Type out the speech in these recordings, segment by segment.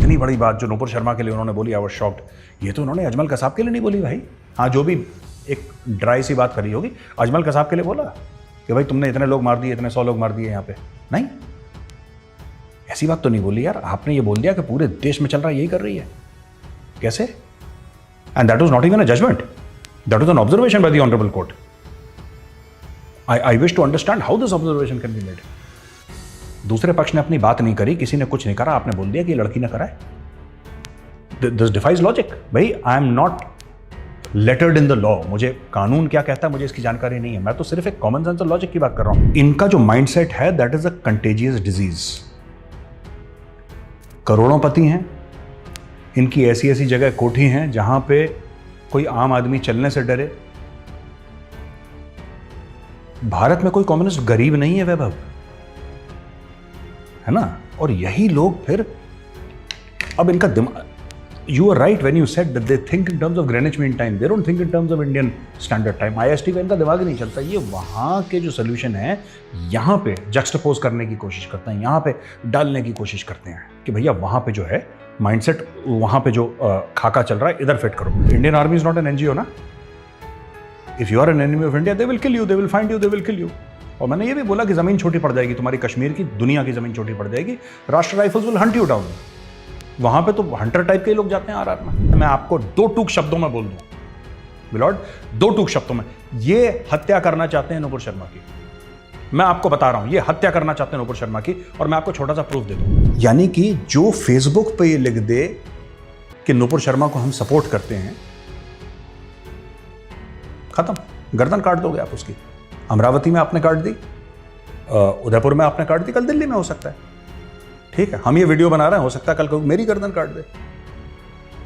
इतनी बड़ी बात जो नूपुर शर्मा के लिए उन्होंने बोली, आई वाज शॉक्ड। ये तो उन्होंने अजमल कसाब के लिए नहीं बोली भाई। हाँ, जो भी एक ड्राई सी बात करी होगी, अजमल कसाब के लिए बोला कि भाई तुमने इतने लोग मार दिए, इतने 100 लोग मार दिए यहाँ पे। नहीं, ऐसी बात तो नहीं बोली यार। आपने ये बोल दिया कि पूरे देश में चल रहा है, यही कर रही है। कैसे? And that was not even a judgment, that was an observation by the honourable court. I wish to understand how this observation can be made. दूसरे पक्ष ने अपनी बात नहीं करी, किसी ने कुछ नहीं करा, आपने बोल दिया कि ये लड़की ने करा है। This defies logic. भाई I am not lettered in the law, मुझे कानून क्या कहता है मुझे इसकी जानकारी नहीं है। मैं तो सिर्फ एक कॉमन सेंस और लॉजिक की बात कर रहा हूं। इनका जो माइंडसेट है that is a contagious disease. करोड़ोंपति हैं, इनकी ऐसी ऐसी जगह कोठी हैं जहां पे कोई आम आदमी चलने से डरे। भारत में कोई कम्युनिस्ट गरीब नहीं है वैभव, है ना। और यही लोग फिर अब इनका दिमाग, you are right when you said that they think in terms of Greenwich mean time, they don't think in terms of Indian standard time. IST का इनका दिमाग ही नहीं चलता। ये वहां के जो सोल्यूशन है यहां पे जक्सटपोज करने की कोशिश करते हैं, यहां पे डालने की कोशिश करते हैं कि भैया वहां पे जो है माइंडसेट, वहां पे जो खाका चल रहा है इधर फिट करो। Indian army is not an NGO ना। If you are an enemy of India they will kill you, they will find you, they will kill you. और मैंने ये भी बोला कि जमीन छोटी पड़ जाएगी तुम्हारी, कश्मीर की, दुनिया की जमीन छोटी पड़ जाएगी। राष्ट्र rifles will Hunt you down. वहां पे तो हंटर टाइप के लोग जाते हैं आरआर में। मैं आपको 2 टूक शब्दों में बोल दूं मिलॉर्ड, 2 टूक शब्दों में, ये हत्या करना चाहते हैं नूपुर शर्मा की। मैं आपको बता रहा हूं, ये हत्या करना चाहते हैं नूपुर शर्मा की। और मैं आपको छोटा सा प्रूफ दे दूं, यानी कि जो फेसबुक पे ये लिख दे कि नूपुर शर्मा को हम सपोर्ट करते हैं, खत्म, गर्दन काट दोगे आप उसकी। अमरावती में आपने काट दी, उदयपुर में आपने काट दी, कल दिल्ली में हो सकता है। ठीक है, हम ये वीडियो बना रहे हैं, हो सकता है कल को मेरी गर्दन काट दे,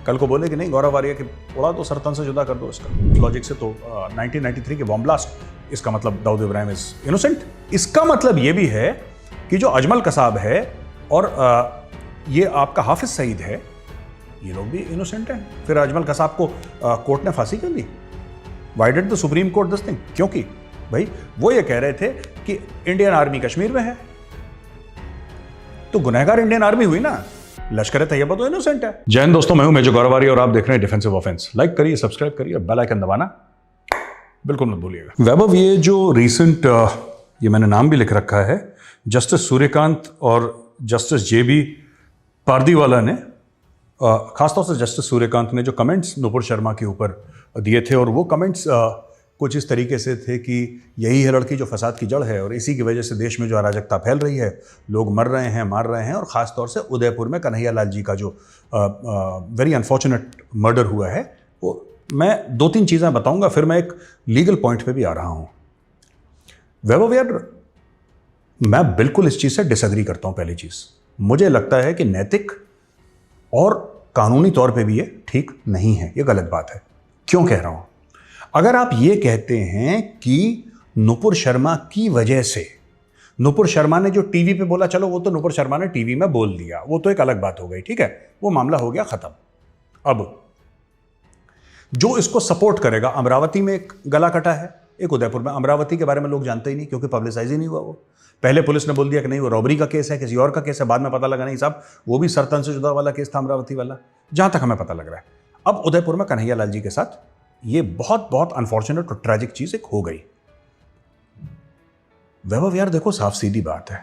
कल को बोले कि नहीं गौरव आर्या की उड़ा दो, सरतन से जुदा कर दो इसका। लॉजिक से तो 1993 के बॉम्ब ब्लास्ट, इसका मतलब दाऊद इब्राहिम इज इनोसेंट। इसका मतलब ये भी है कि जो अजमल कसाब है और ये आपका हाफिज सईद है, ये लोग भी इनोसेंट हैं। फिर अजमल कसाब को कोर्ट ने फांसी कर दी। Why did the supreme court this thing? क्योंकि भाई वो ये कह रहे थे कि इंडियन आर्मी कश्मीर में है, तो गुनहगार इंडियन आर्मी हुई ना, लश्कर तैयबा तो इनोसेंट है। जय हिंद दोस्तों, मैं हूं मेजर गौरव आर्या और आप देख रहे हैं डिफेंसिव ऑफेंस। लाइक करिए, सब्सक्राइब करिए और बेल आइकन दबाना बिल्कुल मत भूलिएगा। वैभव, ये जो रिसेंट ये मैंने नाम भी लिख रखा है, जस्टिस सूर्यकांत और जस्टिस जेबी पारदीवाला ने, खासतौर से जस्टिस सूर्यकांत ने जो कमेंट्स नूपुर शर्मा के ऊपर दिए थे, और वो कमेंट्स कुछ इस तरीके से थे कि यही है लड़की जो फसाद की जड़ है और इसी की वजह से देश में जो अराजकता फैल रही है, लोग मर रहे हैं, मार रहे हैं। और ख़ास तौर से उदयपुर में कन्हैया लाल जी का जो वेरी अनफॉर्चुनेट मर्डर हुआ है, वो मैं 2-3 चीज़ें बताऊंगा, फिर मैं एक लीगल पॉइंट पे भी आ रहा हूँ। वैभव यार, मैं बिल्कुल इस चीज़ से डिसएग्री करता हूँ। पहली चीज़, मुझे लगता है कि नैतिक और कानूनी तौर पे भी ये ठीक नहीं है, ये गलत बात है। क्यों कह रहा हूँ? अगर आप ये कहते हैं कि नूपुर शर्मा की वजह से, नूपुर शर्मा ने जो टीवी पे बोला, चलो वो तो नूपुर शर्मा ने टीवी में बोल दिया, वो तो एक अलग बात हो गई, ठीक है, वो मामला हो गया खत्म। अब जो इसको सपोर्ट करेगा, अमरावती में एक गला कटा है, एक उदयपुर में। अमरावती के बारे में लोग जानते ही नहीं क्योंकि पब्लिसाइज ही नहीं हुआ। वो पहले पुलिस ने बोल दिया कि नहीं वो रॉबरी का केस है, किसी और का केस है, बाद में पता लगा नहीं साहब वो भी सरतन से जुदा वाला केस था अमरावती वाला, जहां तक हमें पता लग रहा है। अब उदयपुर में कन्हैया लाल जी के साथ ये बहुत बहुत अनफॉर्चुनेट और ट्रैजिक चीज एक हो गई। वैभव यार देखो, साफ सीधी बात है,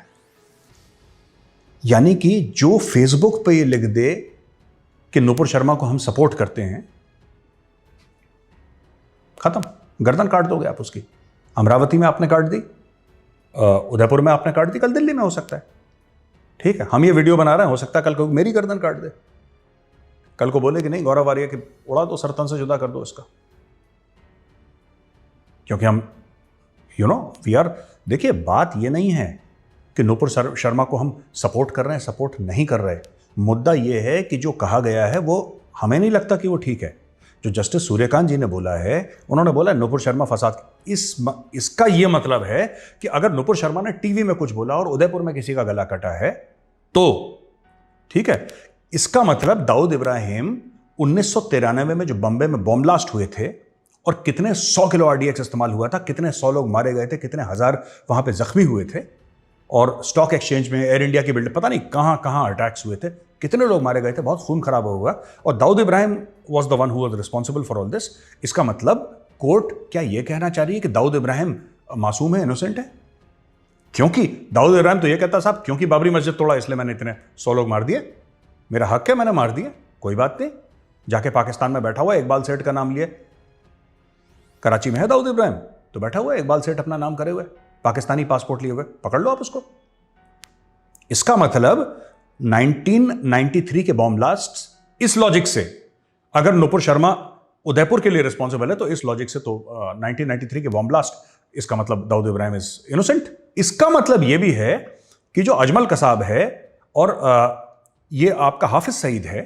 यानी कि जो फेसबुक पे ये लिख दे कि नूपुर शर्मा को हम सपोर्ट करते हैं, खत्म, गर्दन काट दोगे आप उसकी। अमरावती में आपने काट दी, उदयपुर में आपने काट दी, कल दिल्ली में हो सकता है। ठीक है, हम ये वीडियो बना रहे हैं, हो सकता है कल को मेरी गर्दन काट दे, कल को बोले कि नहीं गौरव आर्या की उड़ा दो, सरतन से जुदा कर दो इसका। क्योंकि हम वी आर, देखिए बात ये नहीं है कि नूपुर शर्मा को हम सपोर्ट कर रहे हैं, सपोर्ट नहीं कर रहे। मुद्दा ये है कि जो कहा गया है वो हमें नहीं लगता कि वो ठीक है। जो जस्टिस सूर्यकांत जी ने बोला है, उन्होंने बोला नूपुर शर्मा फसाद, इसका ये मतलब है कि अगर नूपुर शर्मा ने टीवी में कुछ बोला और उदयपुर में किसी का गला कटा है तो ठीक है, इसका मतलब दाऊद इब्राहिम 1993 में जो बम्बे में बॉम्ब ब्लास्ट हुए थे और कितने 100 किलो आरडीएक्स इस्तेमाल हुआ था, कितने 100 लोग मारे गए थे, कितने हजार वहां पे जख्मी हुए थे, और स्टॉक एक्सचेंज में, एयर इंडिया की बिल्डिंग, पता नहीं कहां कहां अटैक्स हुए थे, कितने लोग मारे गए थे, बहुत खून खराब होगा, और Dawood Ibrahim was the one who was responsible for all this. इसका मतलब कोर्ट क्या यह कहना चाह रही है कि दाऊद इब्राहिम मासूम है, इनोसेंट है? क्योंकि दाऊद इब्राहिम तो यह कहता साहब क्योंकि बाबरी मस्जिद तोड़ा इसलिए मैंने इतने 100 लोग मार दिए, मेरा हक है, मैंने मार दिए, कोई बात नहीं। जाके पाकिस्तान में बैठा हुआ इकबाल सेठ का नाम लिए, कराची में है दाऊद इब्राहिम, तो बैठा हुआ है इकबाल सेठ अपना नाम करे हुए, पाकिस्तानी पासपोर्ट लिए हुए, पकड़ लो आप उसको। इसका मतलब 1993 के बॉम्ब ब्लास्ट, इस लॉजिक से अगर नुपुर शर्मा उदयपुर के लिए रिस्पॉन्सिबल है तो इस लॉजिक से तो 1993 के बॉम्ब ब्लास्ट, इसका मतलब दाऊद इब्राहिम इज इनोसेंट। इसका मतलब यह भी है कि जो अजमल कसाब है और ये आपका हाफिज सईद है,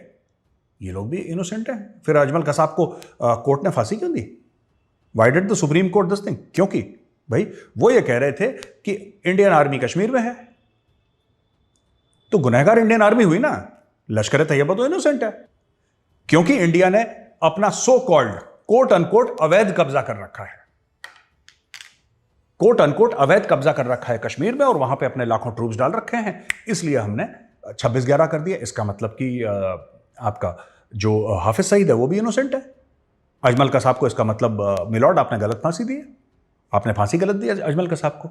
ये लोग भी इनोसेंट हैं। फिर अजमल कसाब को कोर्ट ने फांसी क्यों दी? Why did the supreme court this thing? क्योंकि भाई वो ये कह रहे थे कि इंडियन आर्मी कश्मीर में है, तो गुनहगार इंडियन आर्मी हुई ना, लश्कर तैयबा तो इनोसेंट है, क्योंकि इंडिया ने अपना सो कॉल्ड कोट अनकोट अवैध कब्जा कर रखा है, कोट अनकोट अवैध कब्जा कर रखा है कश्मीर में, और वहां पे अपने लाखों ट्रूप्स डाल रखे हैं, इसलिए हमने 26/11 कर दिया। इसका मतलब कि आपका जो हाफिज सईद है वो भी इनोसेंट है। अजमल कसाब को इसका मतलब मिलॉर्ड आपने गलत फांसी दी है, आपने फांसी गलत दी अजमल कसाब को।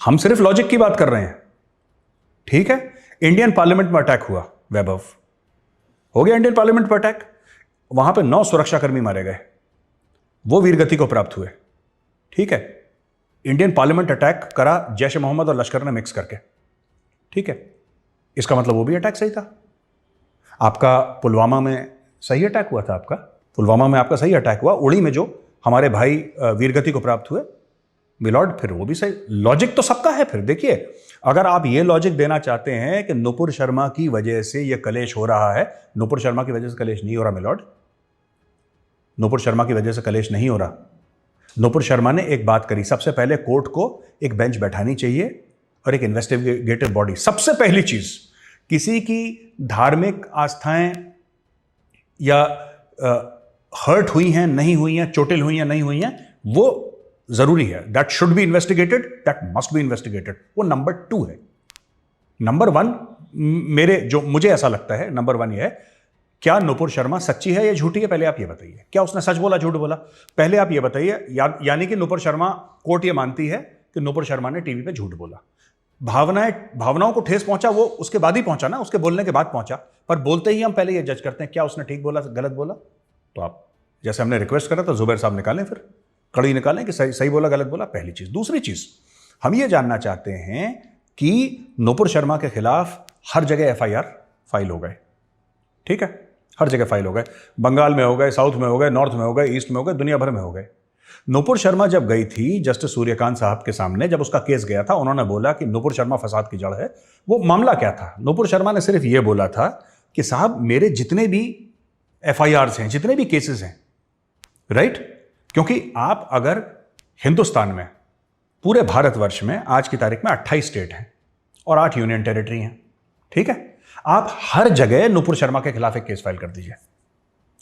हम सिर्फ लॉजिक की बात कर रहे हैं, ठीक है? इंडियन पार्लियामेंट में अटैक हुआ, वैभव हो गया इंडियन पार्लियामेंट पर अटैक, वहां पे 9 सुरक्षाकर्मी मारे गए, वो वीरगति को प्राप्त हुए, ठीक है? इंडियन पार्लियामेंट अटैक करा जैश ए मोहम्मद और लश्कर ने मिक्स करके, ठीक है? इसका मतलब वो भी अटैक सही था। आपका पुलवामा में सही अटैक हुआ था, आपका पुलवामा में आपका सही अटैक हुआ, उड़ी में जो हमारे भाई वीरगति को प्राप्त हुए मिलॉर्ड, फिर वो भी सही। लॉजिक तो सबका है। फिर देखिए, अगर आप ये लॉजिक देना चाहते हैं कि नुपुर शर्मा की वजह से ये कलेश हो रहा है, नुपुर शर्मा की वजह से कलेश नहीं हो रहा मिलॉर्ड, नुपुर शर्मा की वजह से कलेश नहीं हो रहा। नुपुर शर्मा ने एक बात करी, सबसे पहले कोर्ट को एक बेंच बैठानी चाहिए और एक इन्वेस्टिगेटिव बॉडी। सबसे पहली चीज, किसी की धार्मिक आस्थाएं या हर्ट हुई हैं नहीं हुई हैं, चोटिल हुई हैं नहीं हुई हैं, वो जरूरी है, that should be investigated, that must be investigated. वो नंबर 2 है। नंबर 1 मेरे जो मुझे ऐसा लगता है, नंबर 1 ये है, क्या नुपुर शर्मा सच्ची है या झूठी है? पहले आप ये बताइए, क्या उसने सच बोला झूठ बोला? पहले आप ये बताइए। यानी कि नुपुर शर्मा, कोर्ट ये मानती है कि नुपुर शर्मा ने टीवी पे झूठ बोला, भावनाओं को ठेस पहुंचा वो उसके बाद ही पहुंचा ना, उसके बोलने के बाद पहुंचा, पर बोलते ही हम पहले ये जज करते हैं क्या उसने ठीक बोला गलत बोला। तो आप जैसे हमने रिक्वेस्ट करा तो जुबैर साहब निकालें, फिर कड़ी निकालें कि सही बोला गलत बोला, पहली चीज। दूसरी चीज, हम ये जानना चाहते हैं कि नुपुर शर्मा के खिलाफ हर जगह FIR फाइल हो गए, ठीक है? हर जगह फाइल हो गए, बंगाल में हो गए, साउथ में हो गए, नॉर्थ में हो गए, ईस्ट में हो गए, दुनिया भर में हो गए। नुपुर शर्मा जब गई थी जस्टिस सूर्यकांत साहब के सामने, जब उसका केस गया था, उन्होंने बोला कि नुपुर शर्मा फसाद की जड़ है। वो मामला क्या था? नुपुर शर्मा ने सिर्फ ये बोला था कि साहब मेरे जितने भी FIRs हैं, जितने भी केसेस हैं, राइट? क्योंकि आप अगर हिंदुस्तान में, पूरे भारतवर्ष में आज की तारीख में 28 स्टेट हैं और 8 यूनियन टेरिटरी हैं, ठीक है? आप हर जगह नुपुर शर्मा के खिलाफ एक केस फाइल कर दीजिए,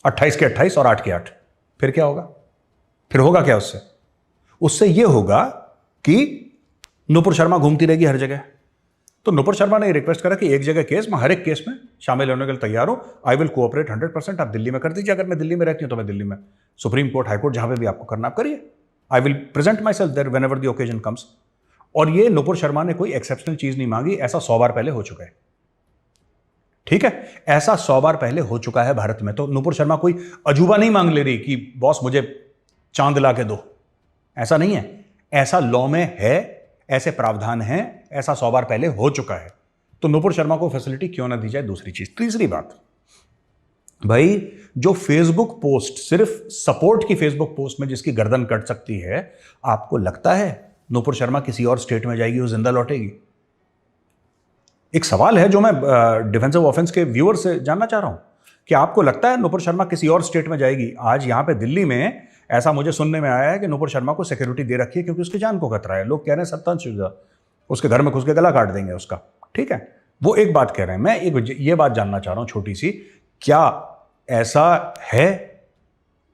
28 के 28 और 8 के 8। फिर क्या होगा? फिर होगा क्या उससे? उससे यह होगा कि नुपुर शर्मा घूमती रहेगी हर जगह। तो नुपुर शर्मा ने रिक्वेस्ट करा कि एक जगह केस, मैं हर एक केस में शामिल होने के लिए तैयार हूं, आई विल कोऑपरेट 100%। आप दिल्ली में कर दीजिए, अगर मैं दिल्ली में रहती हूं तो मैं दिल्ली में, सुप्रीम कोर्ट, हाई कोर्ट, जहां पे भी आपको करना आप करिए, I will present myself there whenever the occasion comes. और ये नुपुर शर्मा ने कोई एक्सेप्शनल चीज नहीं मांगी, ऐसा 100 बार पहले हो चुका है, ठीक है? ऐसा 100 बार पहले हो चुका है भारत में। तो नुपुर शर्मा कोई अजूबा नहीं मांग ले रही कि बॉस मुझे चांद ला के दो, ऐसा नहीं है। ऐसा लॉ में है, ऐसे प्रावधान हैं, ऐसा 100 बार पहले हो चुका है। तो नुपुर शर्मा को फैसिलिटी क्यों ना दी जाए? दूसरी चीज। तीसरी बात, भाई जो फेसबुक पोस्ट, सिर्फ सपोर्ट की फेसबुक पोस्ट में जिसकी गर्दन कट सकती है, आपको लगता है नुपुर शर्मा किसी और स्टेट में जाएगी, वो जिंदा लौटेगी? एक सवाल है जो मैं डिफेंसिव ऑफेंस के व्यूअर से जानना चाह रहा हूं कि आपको लगता है नुपुर शर्मा किसी और स्टेट में जाएगी? आज यहां पे दिल्ली में ऐसा मुझे सुनने में आया है कि नुपुर शर्मा को सिक्योरिटी दे रखी है क्योंकि उसकी जान को खतरा है। लोग कह रहे हैं सत्तांश उसके घर में घुस के गला काट देंगे उसका, ठीक है? वो एक बात कह रहे हैं। मैं एक ये बात जानना चाह रहा हूं छोटी सी, क्या ऐसा है?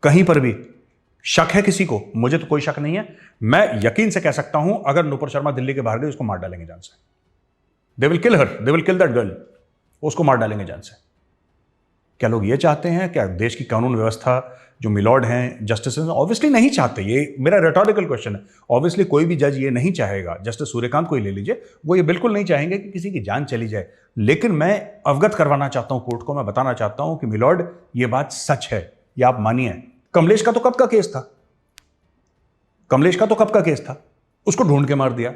कहीं पर भी शक है किसी को? मुझे तो कोई शक नहीं है। मैं यकीन से कह सकता हूं अगर नुपुर शर्मा दिल्ली के बाहर गई, उसको मार डालेंगे जान से। दे will kill her, they will kill that girl. उसको मार डालेंगे जान से। क्या लोग ये चाहते हैं? क्या देश की कानून व्यवस्था जो मिलॉर्ड हैं, जस्टिस, ऑब्वियसली नहीं चाहते। ये मेरा रेटोरिकल क्वेश्चन है। ऑब्वियसली कोई भी जज ये नहीं चाहेगा, जस्टिस सूर्यकांत को ही ले लीजिए, वो ये बिल्कुल नहीं चाहेंगे कि किसी की जान चली जाए। लेकिन मैं अवगत करवाना चाहता हूं कोर्ट को, मैं बताना चाहता हूं कि मिलॉर्ड ये बात सच है, ये आप मानिए। कमलेश का तो कब का केस था? कमलेश का तो कब का केस था? उसको ढूंढ के मार दिया।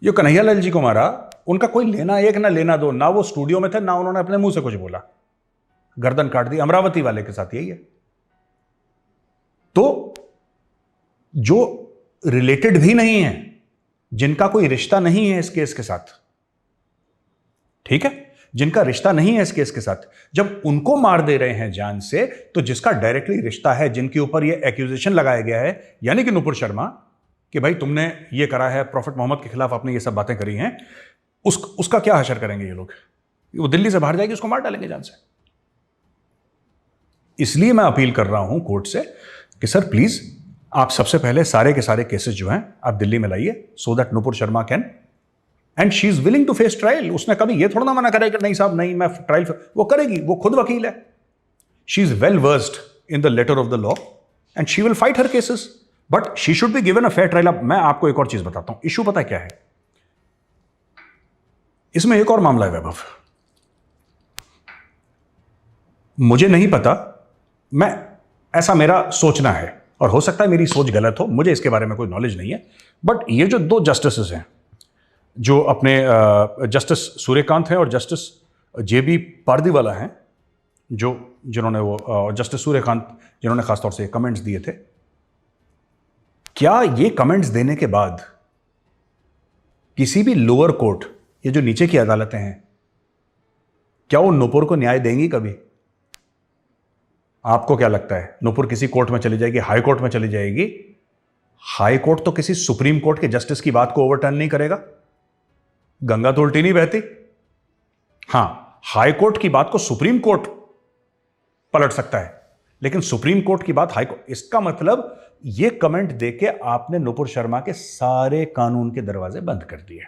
ये कन्हैयालाल जी को मारा, उनका कोई लेना एक ना लेना दो, ना वो स्टूडियो में थे, ना उन्होंने अपने मुंह से कुछ बोला, गर्दन काट दी। अमरावती वाले के साथ यही है। तो जो रिलेटेड भी नहीं है, जिनका कोई रिश्ता नहीं है इस केस के साथ, ठीक है, जिनका रिश्ता नहीं है इस केस के साथ, जब उनको मार दे रहे हैं जान से, तो जिसका डायरेक्टली रिश्ता है, जिनके ऊपर ये एक्यूजेशन लगाया गया है, यानी कि नुपुर शर्मा, कि भाई तुमने ये करा है, प्रॉफिट मोहम्मद के खिलाफ आपने ये सब बातें करी हैं, उसका क्या हशर करेंगे ये लोग? वो दिल्ली से बाहर जाएगी, उसको मार डालेंगे जान से। इसलिए मैं अपील कर रहा हूं कोर्ट से कि सर प्लीज आप सबसे पहले सारे के सारे केसेस जो हैं आप दिल्ली में लाइए, so that Nupur Sharma can, and she is willing to face trial. उसने कभी ये थोड़ा ना मना करेगा नहीं साहब नहीं मैं ट्रायल, वो करेगी, वो खुद वकील है। She is well versed in the letter of the law and she will fight her cases, but she should be given a fair trial. अब मैं आपको एक और चीज बताता हूं, इशू पता है क्या है इसमें? एक और मामला है वैभव, मुझे नहीं पता, मैं ऐसा मेरा सोचना है, और हो सकता है मेरी सोच गलत हो, मुझे इसके बारे में कोई नॉलेज नहीं है, बट ये जो दो जस्टिसेस हैं, जो अपने जस्टिस सूर्यकांत हैं और जस्टिस जेबी पारदीवाला हैं, जिन्होंने वो जस्टिस सूर्यकांत जिन्होंने खासतौर से कमेंट्स दिए थे, क्या ये कमेंट्स देने के बाद किसी भी लोअर कोर्ट, ये जो नीचे की अदालतें हैं, क्या वो नुपुर को न्याय देंगी कभी? आपको क्या लगता है? नुपुर किसी कोर्ट में चली जाएगी, हाई कोर्ट में चली जाएगी? हाई कोर्ट तो किसी सुप्रीम कोर्ट के जस्टिस की बात को ओवरटर्न नहीं करेगा। गंगा तो उल्टी नहीं बहती। हां, हाई कोर्ट की बात को सुप्रीम कोर्ट पलट सकता है, लेकिन सुप्रीम कोर्ट की बात हाई कोर्ट। इसका मतलब यह कमेंट देके आपने नुपुर शर्मा के सारे कानून के दरवाजे बंद कर दिए,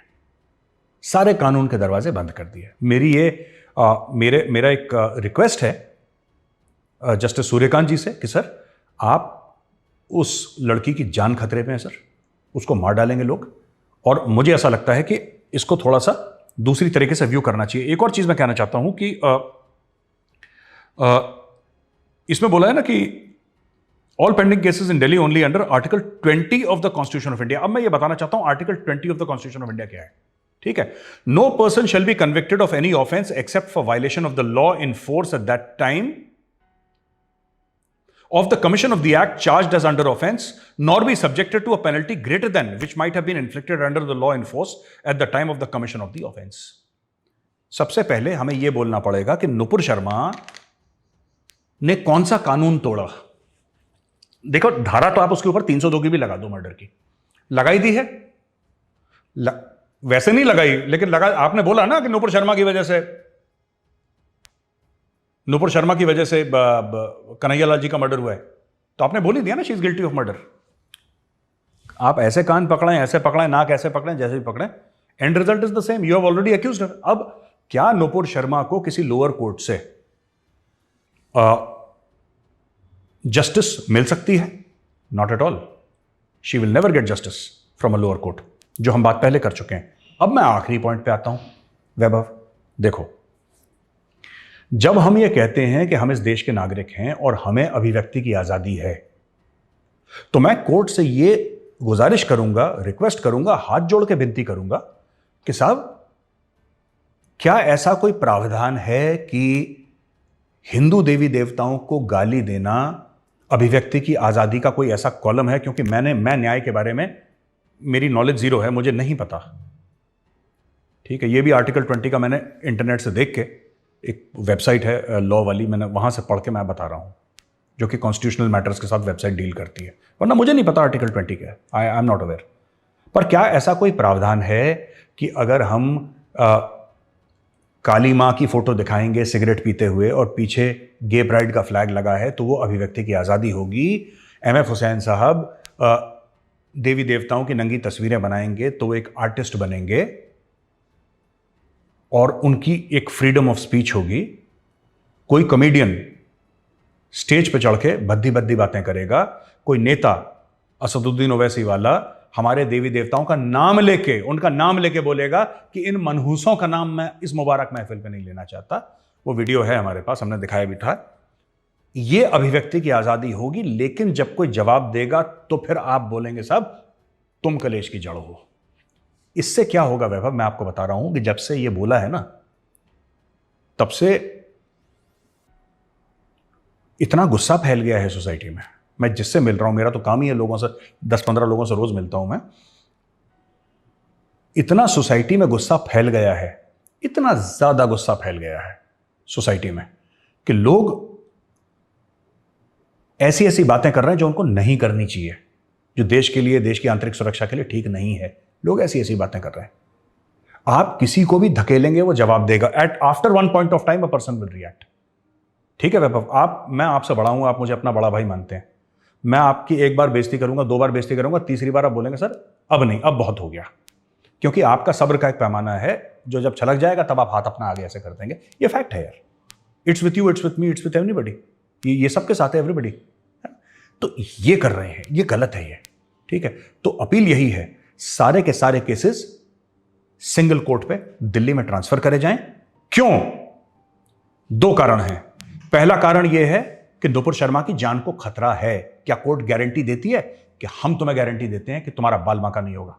सारे कानून के दरवाजे बंद कर दिए। मेरा एक रिक्वेस्ट है जस्टिस सूर्यकांत जी से कि सर आप, उस लड़की की जान खतरे में है सर, उसको मार डालेंगे लोग, और मुझे ऐसा लगता है कि इसको थोड़ा सा दूसरी तरीके से व्यू करना चाहिए। एक और चीज मैं कहना चाहता हूं कि इसमें बोला है ना कि all pending cases in Delhi only under article 20 of the constitution of India. अब मैं ये बताना चाहता हूं article 20 of the constitution of India क्या है, ठीक है? No person shall be convicted of any offence except for violation of the law in force at that time of the commission of the act charged as under offense, nor be subjected to a penalty greater than which might have been inflicted under the law in force at the time of the commission of the offense. सबसे पहले हमें यह बोलना पड़ेगा कि नुपुर शर्मा ने कौन सा कानून तोड़ा। देखो, धारा तो आप उसके ऊपर 302 की भी लगा दो, मर्डर की लगाई दी है, वैसे नहीं लगाई, लेकिन लगा। आपने बोला ना कि नुपुर शर्मा की वजह से कन्हैयालाल जी का मर्डर हुआ है, तो आपने बोल ही दिया ना she is guilty of murder. आप ऐसे कान पकड़ें, ऐसे पकड़ें, नाक ऐसे पकड़ें, जैसे भी पकड़ें, end result is the same, you have already accused her. अब क्या नुपुर शर्मा को किसी लोअर कोर्ट से जस्टिस मिल सकती है? Not at all. She will never get justice from a lower court, जो हम बात पहले कर चुके हैं। अब मैं आखिरी पॉइंट पे आता हूं वैभव। देखो, जब हम ये कहते हैं कि हम इस देश के नागरिक हैं और हमें अभिव्यक्ति की आजादी है, तो मैं कोर्ट से ये गुजारिश करूंगा, रिक्वेस्ट करूंगा, हाथ जोड़ के विनती करूंगा कि साहब, क्या ऐसा कोई प्रावधान है कि हिंदू देवी देवताओं को गाली देना अभिव्यक्ति की आजादी का कोई ऐसा कॉलम है? क्योंकि मैं न्याय के बारे में, मेरी नॉलेज जीरो है, मुझे नहीं पता, ठीक है? ये भी आर्टिकल 20 का मैंने इंटरनेट से देख के, एक वेबसाइट है लॉ वाली, मैंने वहां से पढ़ के मैं बता रहा हूं, जो कि कॉन्स्टिट्यूशनल मैटर्स के साथ वेबसाइट डील करती है, वरना मुझे नहीं पता आर्टिकल 20 क्या है, आई एम नॉट अवेयर। पर क्या ऐसा कोई प्रावधान है कि अगर हम काली मां की फोटो दिखाएंगे सिगरेट पीते हुए और पीछे गे प्राइड का फ्लैग लगा है, तो वो अभिव्यक्ति की आजादी होगी? MF हुसैन साहब देवी देवताओं की नंगी तस्वीरें बनाएंगे तो वो एक आर्टिस्ट बनेंगे? और उनकी एक फ्रीडम ऑफ स्पीच होगी। कोई कॉमेडियन स्टेज पे चढ़ के भद्दी भद्दी बातें करेगा, कोई नेता असदुद्दीन ओवैसी वाला हमारे देवी देवताओं का नाम लेके, उनका नाम लेके बोलेगा कि इन मनहूसों का नाम मैं इस मुबारक महफिल पे नहीं लेना चाहता। वो वीडियो है हमारे पास, हमने दिखाया भी था। ये अभिव्यक्ति की आजादी होगी, लेकिन जब कोई जवाब देगा तो फिर आप बोलेंगे साहब तुम कलेश की जड़ हो। इससे क्या होगा वैभव, मैं आपको बता रहा हूं कि जब से ये बोला है ना, तब से इतना गुस्सा फैल गया है सोसाइटी में। मैं जिससे मिल रहा हूं, मेरा तो काम ही है लोगों से, 10-15 लोगों से रोज मिलता हूं मैं। इतना सोसाइटी में गुस्सा फैल गया है, इतना ज्यादा गुस्सा फैल गया है सोसाइटी में कि लोग ऐसी ऐसी बातें कर रहे हैं जो उनको नहीं करनी चाहिए, जो देश के लिए, देश की आंतरिक सुरक्षा के लिए ठीक नहीं है। लोग ऐसी ऐसी बातें कर रहे हैं। आप किसी को भी धकेलेंगे वो जवाब देगा। At after one point of time a person will react. ठीक है वैभव, मैं आपसे बड़ा हूं, आप मुझे अपना बड़ा भाई मानते हैं। मैं आपकी एक बार बेइज्जती करूंगा, 2 बार बेइज्जती करूंगा, तीसरी बार आप बोलेंगे सर अब नहीं, अब बहुत हो गया। क्योंकि आपका सब्र का एक पैमाना है जो जब छलक जाएगा तब आप हाथ अपना आगे ऐसे कर देंगे। ये फैक्ट है यार। It's with you, it's with me, it's with everybody. ये सबके साथ है एवरीबडी। तो ये कर रहे हैं, ये गलत है ये। ठीक है, तो अपील यही है, सारे के सारे केसेस सिंगल कोर्ट पे दिल्ली में ट्रांसफर करे जाएं। क्यों? 2 कारण हैं। पहला कारण यह है कि नुपुर शर्मा की जान को खतरा है। क्या कोर्ट गारंटी देती है कि हम तुम्हें गारंटी देते हैं कि तुम्हारा बाल बांका नहीं होगा?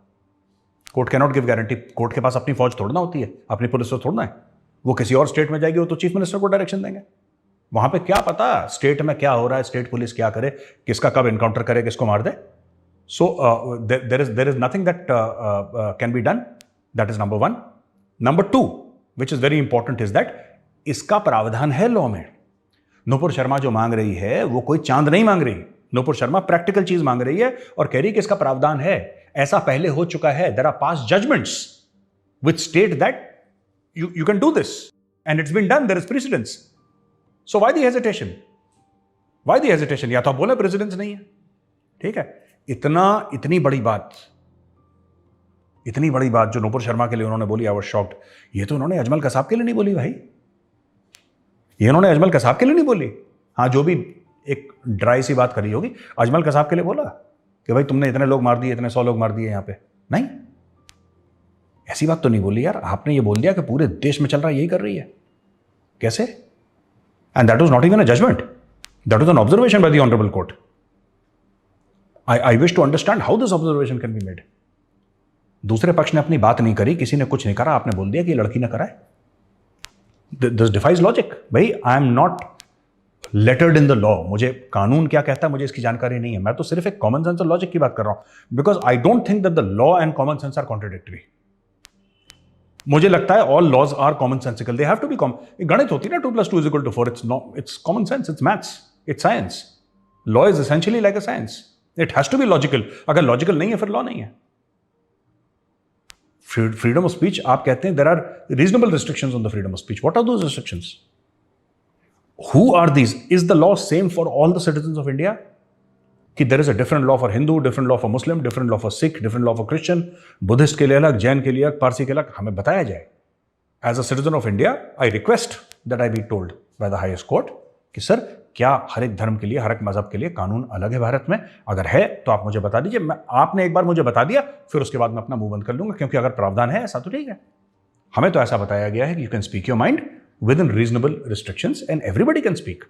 Court can not give guarantee. Court के पास अपनी फौज थोड़ना होती है, अपनी पुलिस तो थोड़ना है। वो किसी और स्टेट में जाएगी, वो तो चीफ मिनिस्टर को डायरेक्शन देंगे। वहां पे क्या पता स्टेट में क्या हो रहा है, स्टेट पुलिस क्या करे, किसका कब एनकाउंटर करे, किसको मार दे। So there is nothing that can be done. That is number 1। Number 2 which is very important is that इसका प्रावधान है लॉ में। नुपुर शर्मा जो मांग रही है वो कोई चांद नहीं मांग रही। नुपुर शर्मा प्रैक्टिकल चीज मांग रही है और कह रही है कि इसका प्रावधान है। ऐसा पहले हो चुका है। There are past judgments which state that you can do this and it's been done. There is precedence. So why the hesitation? Why the hesitation? या तो आप बोले प्रेसिडेंस नहीं है। ठीक है, इतनी बड़ी बात जो नुपुर शर्मा के लिए उन्होंने बोली, आई वाज शॉक्ड। ये तो उन्होंने अजमल कसाब के लिए नहीं बोली भाई, ये उन्होंने अजमल कसाब के लिए नहीं बोली। हाँ, जो भी एक ड्राई सी बात करी होगी, अजमल कसाब के लिए बोला कि भाई तुमने इतने लोग मार दिए, इतने 100 लोग मार दिए यहाँ पे। नहीं, ऐसी बात तो नहीं बोली यार। आपने ये बोल दिया कि पूरे देश में चल रहा है, यही कर रही है। कैसे? And that was not even a judgment, that was an observation by the honourable court. I wish to understand how this observation can be made. दूसरे पक्ष ने अपनी बात नहीं करी, किसी ने कुछ नहीं करा, आपने बोल दिया कि ये लड़की ने करा है। This defies logic. भाई I am not lettered in the law. मुझे कानून क्या कहता है मुझे इसकी जानकारी नहीं है। मैं तो सिर्फ एक कॉमन सेंस और लॉजिक की बात कर रहा हूं, because I don't think that the law and common sense are contradictory. मुझे लगता है all laws are common sensical, they have to be common. गणित होती है ना, 2 + 2 = 4। It's common sense, it's maths, it's science. Law is essentially like a science, it has to be logical. अगर logical नहीं है फिर लॉ नहीं है। फ्रीडम ऑफ स्पीच, आप कहते हैं there are reasonable restrictions on the freedom of speech. What are those restrictions? Who are these? Is the law same for all the citizens of India? कि there is a different law for Hindu, different law for Muslim, different law for Sikh, different law for Christian, Buddhist के लिए अलग, जैन के लिए अलग, पारसी के अलग। हमें बताया जाए। As a citizen of India I request that I be told by the highest court कि सर क्या हर एक धर्म के लिए, हर एक मजहब के लिए कानून अलग है भारत में? अगर है तो आप मुझे बता दीजिए। आपने एक बार मुझे बता दिया, फिर उसके बाद मैं अपना मुंह बंद कर लूंगा, क्योंकि अगर प्रावधान है ऐसा तो ठीक है। हमें तो ऐसा बताया गया है कि you can speak your mind with in reasonable restrictions and everybody can speak.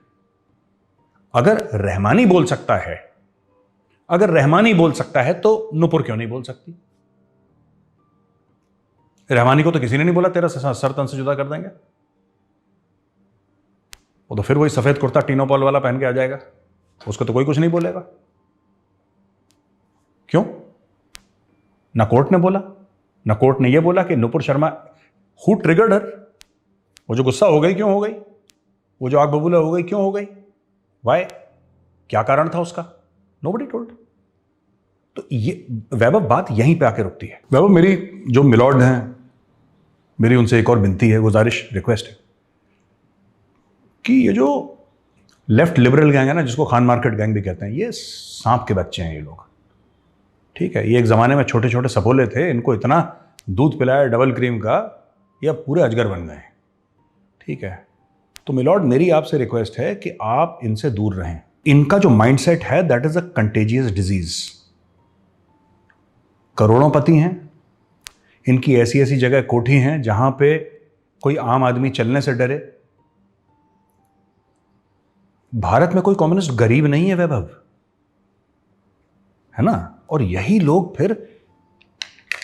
अगर रहमानी बोल सकता है, अगर रहमानी बोल सकता है तो नुपुर क्यों नहीं बोल सकती? रहमानी को तो किसी ने नहीं बोला तेरा सर तन से जुदा कर देंगे। वो तो फिर वही सफेद कुर्ता टीनोपॉल वाला पहन के आ जाएगा, उसको तो कोई कुछ नहीं बोलेगा। क्यों? ना कोर्ट ने बोला, ना कोर्ट ने यह बोला कि नुपुर शर्मा, हु ट्रिगर्ड हर? वो जो गुस्सा हो गई क्यों हो गई? वो जो आग बबूला हो गई क्यों हो गई? वाई? क्या कारण था उसका? Nobody told. तो ये वैभव बात यहीं पे आके रुकती है। वैभव, मेरी जो मिलॉर्ड हैं, मेरी उनसे एक और विनती है, गुजारिश, रिक्वेस्ट है कि ये जो लेफ्ट लिबरल गैंग है ना, जिसको खान मार्केट गैंग भी कहते हैं, ये सांप के बच्चे हैं ये लोग। ठीक है, ये एक ज़माने में छोटे छोटे सपोले थे, इनको इतना दूध पिलाया डबल क्रीम का ये अब पूरे अजगर बन गए। ठीक है, तो मिलॉर्ड मेरी आपसे रिक्वेस्ट है कि आप इनसे दूर रहें। इनका जो माइंडसेट है that is a contagious disease. करोड़ोंपति हैं, इनकी ऐसी ऐसी जगह कोठी हैं जहां पे कोई आम आदमी चलने से डरे। भारत में कोई कम्युनिस्ट गरीब नहीं है वैभव, है ना? और यही लोग फिर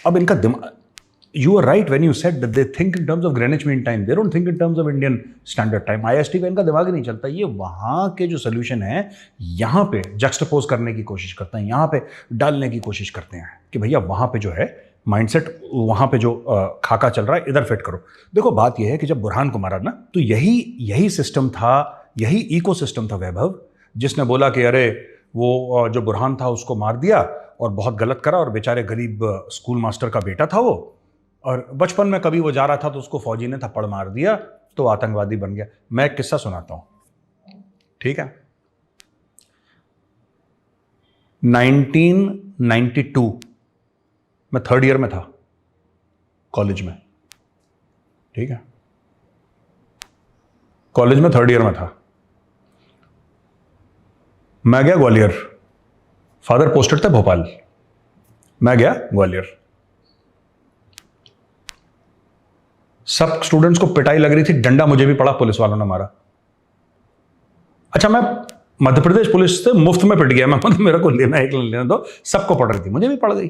अब इनका दिमाग, you are right when you said that they think in terms of Greenwich mean time, they don't think in terms of Indian standard time. IST का इनका दिमाग ही नहीं चलता। ये वहां के जो सोल्यूशन है यहां पे जक्सटपोज करने की कोशिश करते हैं, यहां पे डालने की कोशिश करते हैं कि भैया वहां पे जो है माइंडसेट, वहां पे जो खाका चल रहा है इधर फिट करो। देखो बात यह है कि जब बुरहान को मारा ना, तो यही सिस्टम था, यही इकोसिस्टम था वैभव, जिसने बोला कि अरे वो जो बुरहान था उसको मार दिया और बहुत गलत करा, और बेचारे गरीब स्कूल मास्टर का बेटा था वो, और बचपन में कभी वो जा रहा था तो उसको फौजी ने थप्पड़ मार दिया तो आतंकवादी बन गया। मैं एक किस्सा सुनाता हूं, ठीक है? 1992 मैं 3rd ईयर में था कॉलेज में, ठीक है? कॉलेज में 3rd ईयर में था। मैं गया ग्वालियर, फादर पोस्टेड थे भोपाल, मैं गया ग्वालियर। सब स्टूडेंट्स को पिटाई लग रही थी, डंडा मुझे भी पड़ा, पुलिस वालों ने मारा। अच्छा, मैं मध्य प्रदेश पुलिस से मुफ्त में पिट गया, मैं मतलब मेरे को लेना एक लेना दो, सबको पड़ रही थी, मुझे भी पड़ गई।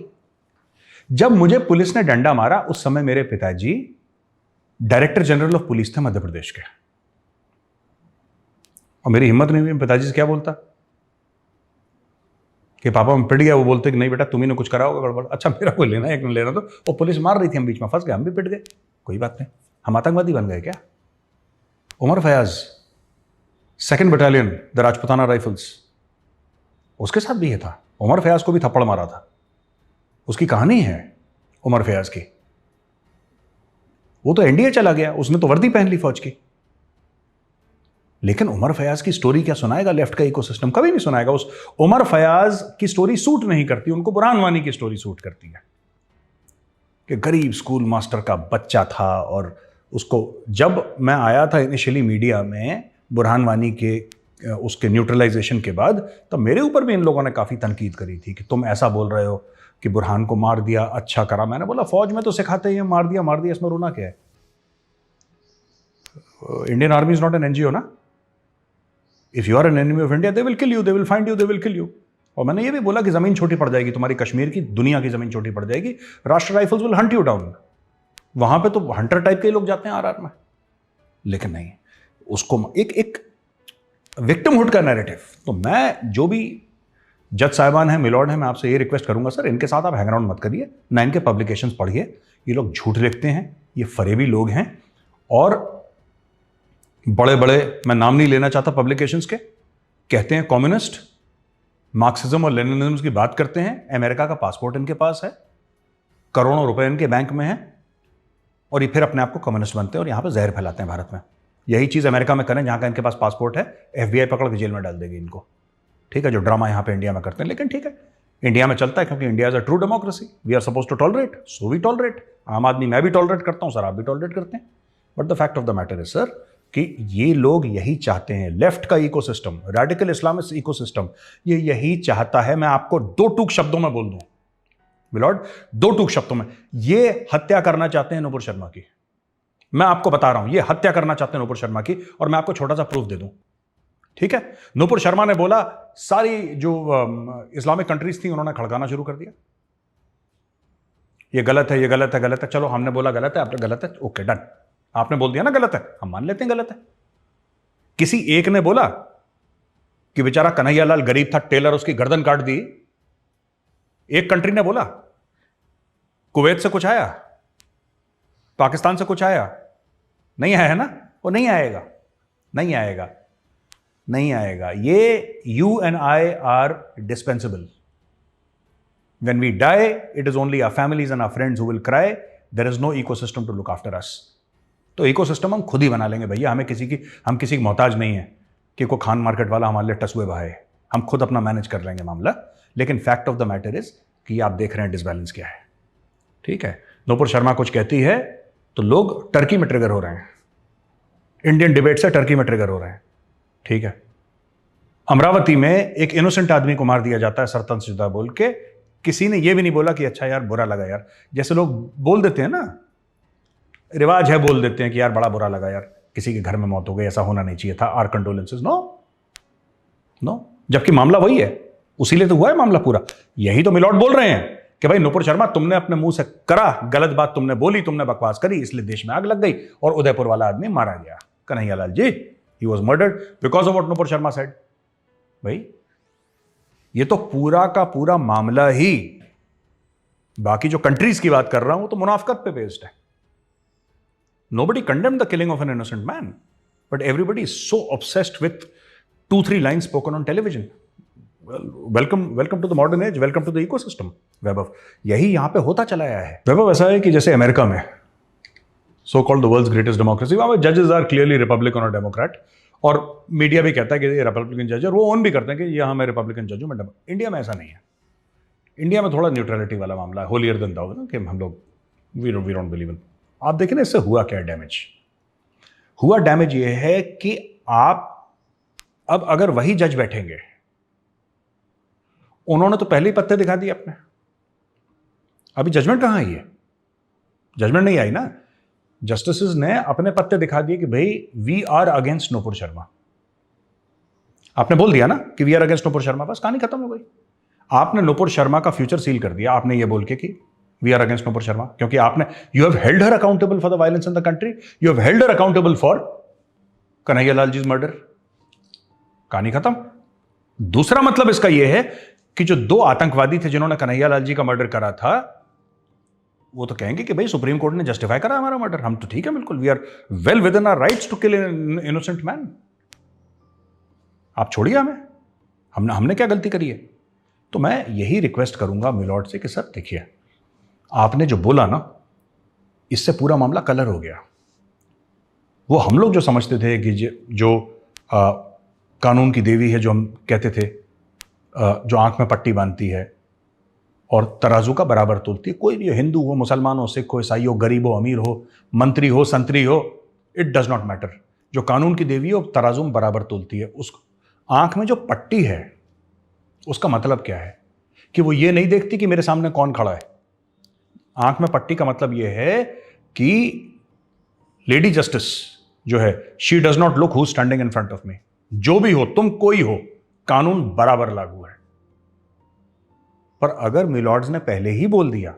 जब मुझे पुलिस ने डंडा मारा उस समय मेरे पिताजी डायरेक्टर जनरल ऑफ पुलिस थे मध्य प्रदेश के, और मेरी हिम्मत नहीं हुई पिताजी से क्या बोलता कि पापा मैं पिट गया। वो बोलते कि नहीं बेटा तुम्ही ने कुछ करा होगा गड़बड़। अच्छा, मेरा कोई लेना एक लेना तो, वो पुलिस मार रही थी, हम बीच में फंस गए, हम भी पिट गए, कोई बात नहीं। हम आतंकवादी बन गए क्या? Umar Fayaz 2nd battalion the Rajputana rifles, उसके साथ भी ये था। उमर फयाज को भी थप्पड़ मारा था, उसकी कहानी है उमर फयाज की। वो तो एनडीए चला गया, उसने तो वर्दी पहन ली फौज की, लेकिन उमर फयाज की स्टोरी क्या सुनाएगा लेफ्ट का इकोसिस्टम? कभी नहीं सुनाएगा। उस उमर फयाज की स्टोरी सूट नहीं करती, उनको बुरहान वानी की स्टोरी सूट करती है कि गरीब स्कूल मास्टर का बच्चा था, और उसको, जब मैं आया था इनिशियली मीडिया में बुरहान वानी के उसके न्यूट्रलाइजेशन के बाद, तब मेरे ऊपर भी इन लोगों ने काफ़ी तनकीद करी थी कि तुम ऐसा बोल रहे हो कि बुरहान को मार दिया, अच्छा करा। मैंने बोला फौज में तो सिखाते हैं मार दिया, इसमें रोना क्या है? Indian army is not an NGO ना। If you are an enemy of India they will kill you, they will find you, they will kill you. और मैंने ये भी बोला कि जमीन छोटी पड़ जाएगी तुम्हारी, कश्मीर की, दुनिया की जमीन छोटी पड़ जाएगी, राष्ट्र rifles will Hunt you down. वहां पे तो हंटर टाइप के लोग जाते हैं आरआर में, लेकिन नहीं, उसको एक विक्टिमहुड का नैरेटिव। तो मैं, जो भी जज साहिबान हैं, मिलॉर्ड हैं, मैं आपसे ये रिक्वेस्ट करूंगा सर, इनके साथ आप हैंग अराउंड मत करिए, ना इनके पब्लिकेशंस पढ़िए। ये लोग झूठ लिखते हैं, ये फरेबी लोग हैं, और बड़े बड़े, मैं नाम नहीं लेना चाहता पब्लिकेशंस के, कहते हैं कम्युनिस्ट, मार्क्सिज्म और लेनिनिज्म की बात करते हैं। अमेरिका का पासपोर्ट इनके पास है, करोड़ों रुपए इनके बैंक में है, और ये फिर अपने आप को कम्युनिस्ट बनते हैं और यहां पर जहर फैलाते हैं भारत में। यही चीज अमेरिका में करें जहां का इनके पास पासपोर्ट है, एफबीआई पकड़ के जेल में डाल देगी इनको, ठीक है? जो ड्रामा यहां पे इंडिया में करते हैं, लेकिन ठीक है, इंडिया में चलता है क्योंकि India is a true democracy, we are suppose to tolerate, so we tolerate. आम आदमी, मैं भी टॉलरेट करता हूं सर, आप भी टॉलरेट करते हैं, but the fact of the matter is sir कि ये लोग यही चाहते हैं, लेफ्ट का इकोसिस्टम, रेडिकल इस्लामिस्ट इकोसिस्टम, ये यही चाहता है। मैं आपको 2 टूक शब्दों में बोल दूं मिलॉर्ड, 2 टूक शब्दों में, ये हत्या करना चाहते हैं नुपुर शर्मा की। मैं आपको बता रहा हूं, ये हत्या करना चाहते हैं नुपुर शर्मा की, और मैं आपको छोटा सा प्रूफ दे दूं, ठीक है? नुपुर शर्मा ने बोला, सारी जो इस्लामिक कंट्रीज थी उन्होंने खड़काना शुरू कर दिया, ये गलत है, ये गलत है, गलत है। चलो हमने बोला गलत है, आपने गलत है, ओके डन, आपने बोल दिया ना गलत है, हम मान लेते हैं गलत है। किसी एक ने बोला कि बेचारा कन्हैयालाल गरीब था, टेलर उसकी गर्दन काट दी, एक कंट्री ने बोला। कुवैत से कुछ आया, पाकिस्तान से कुछ आया? नहीं आया है ना, वो नहीं आएगा, नहीं आएगा, नहीं आएगा। ये you and I R dispensable. When we die, it is only our families and our friends who will cry. There is no ecosystem to look after us. तो इकोसिस्टम हम खुद ही बना लेंगे भैया, हम किसी की मोहताज नहीं है कि कोई खान मार्केट वाला हमारे लिए टसुए बहाए, हम खुद अपना मैनेज कर लेंगे मामला। लेकिन fact of the matter is कि आप देख रहे हैं डिसबैलेंस क्या है, ठीक है? नुपुर शर्मा कुछ कहती है, तो लोग टर्की में ट्रिगर हो रहे हैं, इंडियन डिबेट से टर्की में ट्रिगर हो रहे हैं। ठीक है, अमरावती में एक इनोसेंट आदमी को मार दिया जाता है सरतन जुदा बोल के, किसी ने यह भी नहीं बोला कि अच्छा यार बुरा लगा यार, जैसे लोग बोल देते हैं ना, रिवाज है बोल देते हैं कि यार बड़ा बुरा लगा यार, किसी के घर में मौत हो गई, ऐसा होना नहीं चाहिए था, आर कंडोलेंसेस। नो नो, जबकि मामला वही है, उसी लिए तो हुआ है मामला पूरा। यही तो मिलॉर्ड बोल रहे हैं कि भाई नुपुर शर्मा तुमने अपने मुंह से करा, गलत बात तुमने बोली, तुमने बकवास करी, इसलिए देश में आग लग गई और उदयपुर वाला आदमी मारा गया, Kanhaiyalal ji, he was murdered because of what Nupur Sharma said. भाई ये तो पूरा का पूरा मामला ही, बाकी जो कंट्रीज की बात कर रहा हूं तो मुनाफकत पे बेस्ड है। Nobody condemned the killing of an innocent man, but everybody is so obsessed with 2-3 lines spoken on television. Well, welcome to the modern age, welcome to the ecosystem, वैभव। यही यहां पे होता चला आया है। वैभव ऐसा है कि जैसे अमेरिका में so called the world's greatest democracy, वहां पे judges are clearly Republican और Democrat, और मीडिया भी कहता है कि ये रिपब्लिकन जज है, और वो ओन भी करते हैं कि ये मैं रिपब्लिकन जज हूं, मैं इंडिया में ऐसा नहीं है। इंडिया में थोड़ा न्यूट्रलिटी वाला मामला है, होलियर देन दाऊ ना, कि हम लोग वी डोंट बिलीव इन। आप देखें ना, इससे हुआ क्या डैमेज? हुआ डैमेज ये है कि आप अब अगर वही जज बैठेंगे, उन्होंने तो पहले ही पत्ते दिखा दिए अपने, अभी जजमेंट कहां आई है? जजमेंट नहीं आई ना, जस्टिसेस ने अपने पत्ते दिखा दिए कि भाई we are against Nupur Sharma. आपने बोल दिया ना कि we are against Nupur Sharma, बस कहानी खत्म हो गई। आपने नुपुर शर्मा का फ्यूचर सील कर दिया, आपने ये बोल के कि we are against Nupur Sharma, क्योंकि आपने you have held her accountable for the violence in the country, you have held her accountable for Kanhaiyalal ji's murder. कहानी खत्म। दूसरा मतलब इसका यह है कि जो 2 आतंकवादी थे जिन्होंने कन्हैयालाल जी का मर्डर करा था, वो तो कहेंगे कि भाई सुप्रीम कोर्ट ने जस्टिफाई करा हमारा मर्डर, हम तो ठीक है, बिल्कुल we are well within our rights to kill an innocent man. आप छोड़िए हमें, हमने क्या गलती करी है? तो मैं यही रिक्वेस्ट करूंगा मिलॉर्ड से कि सर देखिए, आपने जो बोला ना, इससे पूरा मामला कलर हो गया। वो हम लोग जो समझते थे कि जो कानून की देवी है, जो हम कहते थे, जो आंख में पट्टी बांधती है और तराजू का बराबर तोलती है, कोई भी हो, हिंदू हो, मुसलमान हो, सिख हो, ईसाई हो, गरीब हो, अमीर हो, मंत्री हो, संतरी हो, इट डज नॉट मैटर। जो कानून की देवी हो, तराजू में बराबर तोलती है। उस आंख में जो पट्टी है, उसका मतलब क्या है? कि वो ये नहीं देखती कि मेरे सामने कौन खड़ा है। आंख में पट्टी का मतलब यह है कि लेडी जस्टिस जो है, she does not look who standing in front of me. जो भी हो, तुम कोई हो, कानून बराबर लागू है। पर अगर मिलॉर्ड्स ने पहले ही बोल दिया,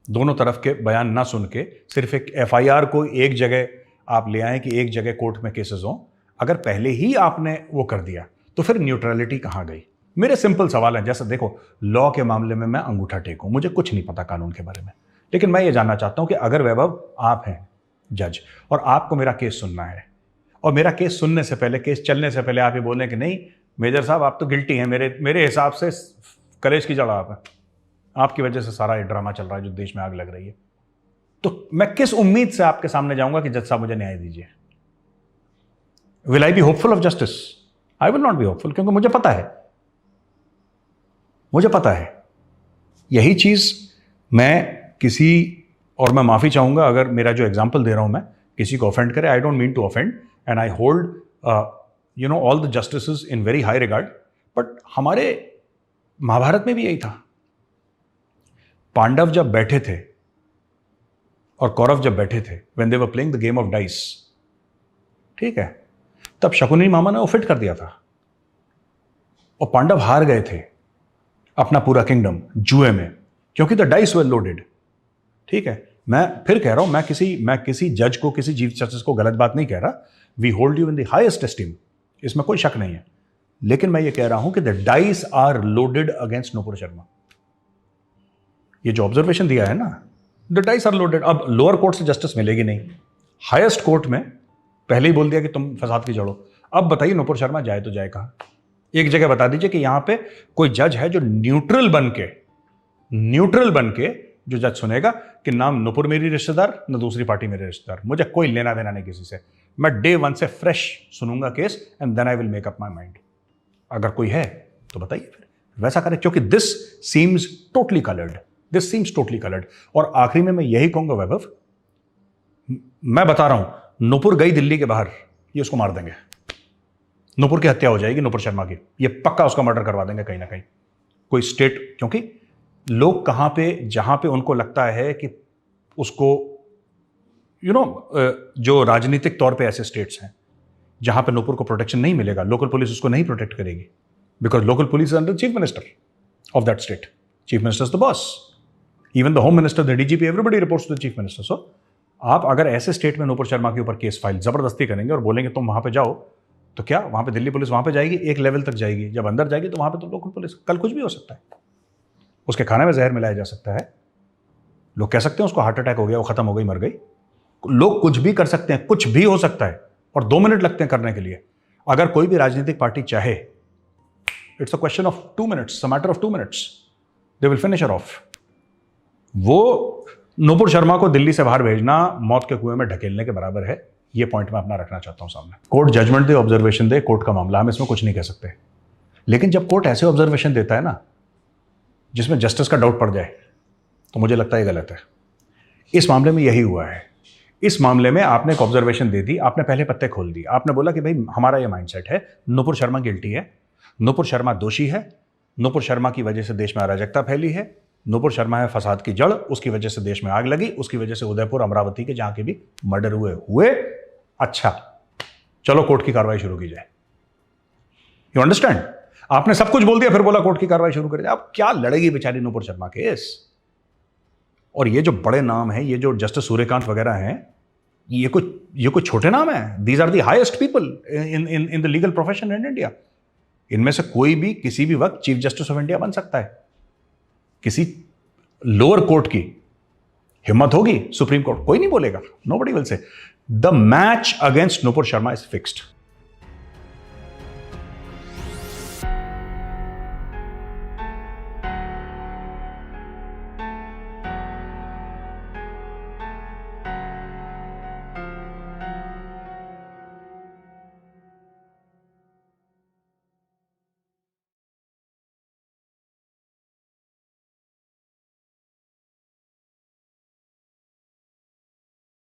दोनों तरफ के बयान ना सुन के, सिर्फ एक एफआईआर को एक जगह आप ले आए कि एक जगह कोर्ट में केसेस हो, अगर पहले ही आपने वो कर दिया, तो फिर न्यूट्रलिटी कहां गई? मेरे सिंपल सवाल है। जैसे देखो, लॉ के मामले में मैं अंगूठा टेकूं, मुझे कुछ नहीं पता कानून के बारे में, लेकिन मैं ये जानना चाहता हूं कि अगर वैभव आप हैं जज और आपको मेरा केस सुनना है, और मेरा केस सुनने से पहले, केस चलने से पहले आप ये बोलें कि नहीं मेजर साहब आप तो गिल्टी हैं, मेरे हिसाब से कलेश की जड़ आप है, आपकी वजह से सारा ये ड्रामा चल रहा है जो देश में आग लग रही है, तो मैं किस उम्मीद से आपके सामने जाऊंगा कि जज साहब मुझे न्याय दीजिए? Will I be hopeful of justice? I will not be hopeful, क्योंकि मुझे पता है यही चीज मैं किसी, और मैं माफी चाहूंगा अगर मेरा जो एग्जांपल दे रहा हूं मैं किसी को ऑफेंड करे, I don't mean to offend and I hold all the justices in very high regard, but हमारे महाभारत में भी यही था। पांडव जब बैठे थे और कौरव जब बैठे थे, when they were playing the game of dice, ठीक है, तब शकुनी मामा ने वो फिट कर दिया था और पांडव हार गए थे अपना पूरा किंगडम जुए में, क्योंकि द डाइस वर लोडेड। ठीक है, मैं फिर कह रहा हूं, मैं किसी जज को, किसी चीफ जस्टिस को गलत बात नहीं कह रहा। We hold you in the highest esteem, इसमें कोई शक नहीं है, लेकिन मैं ये कह रहा हूं कि the dice are loaded against Nupur Sharma. ये जो ऑब्जर्वेशन दिया है ना, द डाइस आर लोडेड। अब लोअर कोर्ट से जस्टिस मिलेगी नहीं, हाईएस्ट कोर्ट में पहले ही बोल दिया कि तुम फसाद की जड़ो। अब बताइए नुपुर शर्मा जाए तो जाए कहां? एक जगह बता दीजिए कि यहां पे कोई जज है जो न्यूट्रल बन के जो जज सुनेगा कि नाम नुपुर मेरी रिश्तेदार, न दूसरी पार्टी मेरे रिश्तेदार, मुझे कोई लेना देना नहीं किसी से, मैं डे 1 से फ्रेश सुनूंगा case and then I will make up my mind. अगर कोई है तो बताइए, फिर वैसा करें, क्योंकि दिस सीम्स टोटली कलर्ड। और आखिरी में मैं यही कहूंगा वैभव मैं बता रहा हूं, नूपुर गई दिल्ली के बाहर, ये उसको मार देंगे, नूपुर की हत्या हो जाएगी, नूपुर शर्मा की, ये पक्का उसका मर्डर करवा देंगे कहीं ना कहीं कोई स्टेट, क्योंकि लोग कहां पे, जहां पे उनको लगता है कि उसको जो राजनीतिक तौर पे ऐसे स्टेट्स हैं जहां पे नूपुर को प्रोटेक्शन नहीं मिलेगा, लोकल पुलिस उसको नहीं प्रोटेक्ट करेगी, because local police is under chief minister of that state, chief minister is the boss, even the home minister, the DGP, everybody reports to the chief minister. So आप अगर ऐसे state में नूपुर शर्मा के ऊपर case file जबरदस्ती करेंगे और बोलेंगे तुम वहां पे जाओ, तो क्या वहां पे दिल्ली पुलिस वहां पे जाएगी, एक लेवल तक जाएगी, जब अंदर जाएगी तो वहां पे तो लोकल पुलिस, कल कुछ भी हो सकता है, उसके खाने में जहर मिलाया जा सकता है, लोग कह सकते हैं उसको हार्ट अटैक हो गया, वो खत्म हो गई, मर गई, लोग कुछ भी कर सकते हैं, कुछ भी हो सकता है, और 2 मिनट लगते हैं करने के लिए। अगर कोई भी राजनीतिक पार्टी चाहे, it's a question of 2 minutes, a matter of 2 minutes, they will finish off. वो नूपुर शर्मा को दिल्ली से बाहर भेजना मौत के कुएं में ढकेलने के बराबर है, ये पॉइंट मैं अपना रखना चाहता हूं सामने। कोर्ट जजमेंट दे, ऑब्जर्वेशन दे, कोर्ट का मामला, हम इसमें कुछ नहीं कह सकते, लेकिन जब कोर्ट ऐसे ऑब्जर्वेशन देता है ना जिसमें जस्टिस का डाउट पड़ जाए, तो मुझे लगता है गलत है। इस मामले में यही हुआ है। इस मामले में आपने एक ऑब्जर्वेशन दे दी, आपने पहले पत्ते खोल दी, आपने बोला कि भाई हमारा ये माइंडसेट है, नूपुर शर्मा गिल्टी है, नूपुर शर्मा दोषी है, नूपुर शर्मा की वजह से देश में अराजकता फैली है, नूपुर शर्मा है फसाद की जड़, उसकी वजह से देश में आग लगी, उसकी वजह से उदयपुर, अमरावती के जहां के भी मर्डर हुए। अच्छा, चलो कोर्ट की कार्रवाई शुरू की जाए। You understand? आपने सब कुछ बोल दिया, फिर बोला कोर्ट की कार्रवाई शुरू करें। अब क्या लड़ेगी बेचारी नूपुर शर्मा केस? और ये जो बड़े नाम हैं, ये जो जस्टिस सूर्यकांत वगैरह हैं, ये कोई छोटे नाम है। These are the highest people in the legal profession in India. इनमें से कोई भी किसी भी वक्त चीफ जस्टिस ऑफ इंडिया बन सकता है। किसी लोअर कोर्ट की हिम्मत होगी सुप्रीम कोर्ट, कोई नहीं बोलेगा, nobody will say. The match against Nupur Sharma is fixed.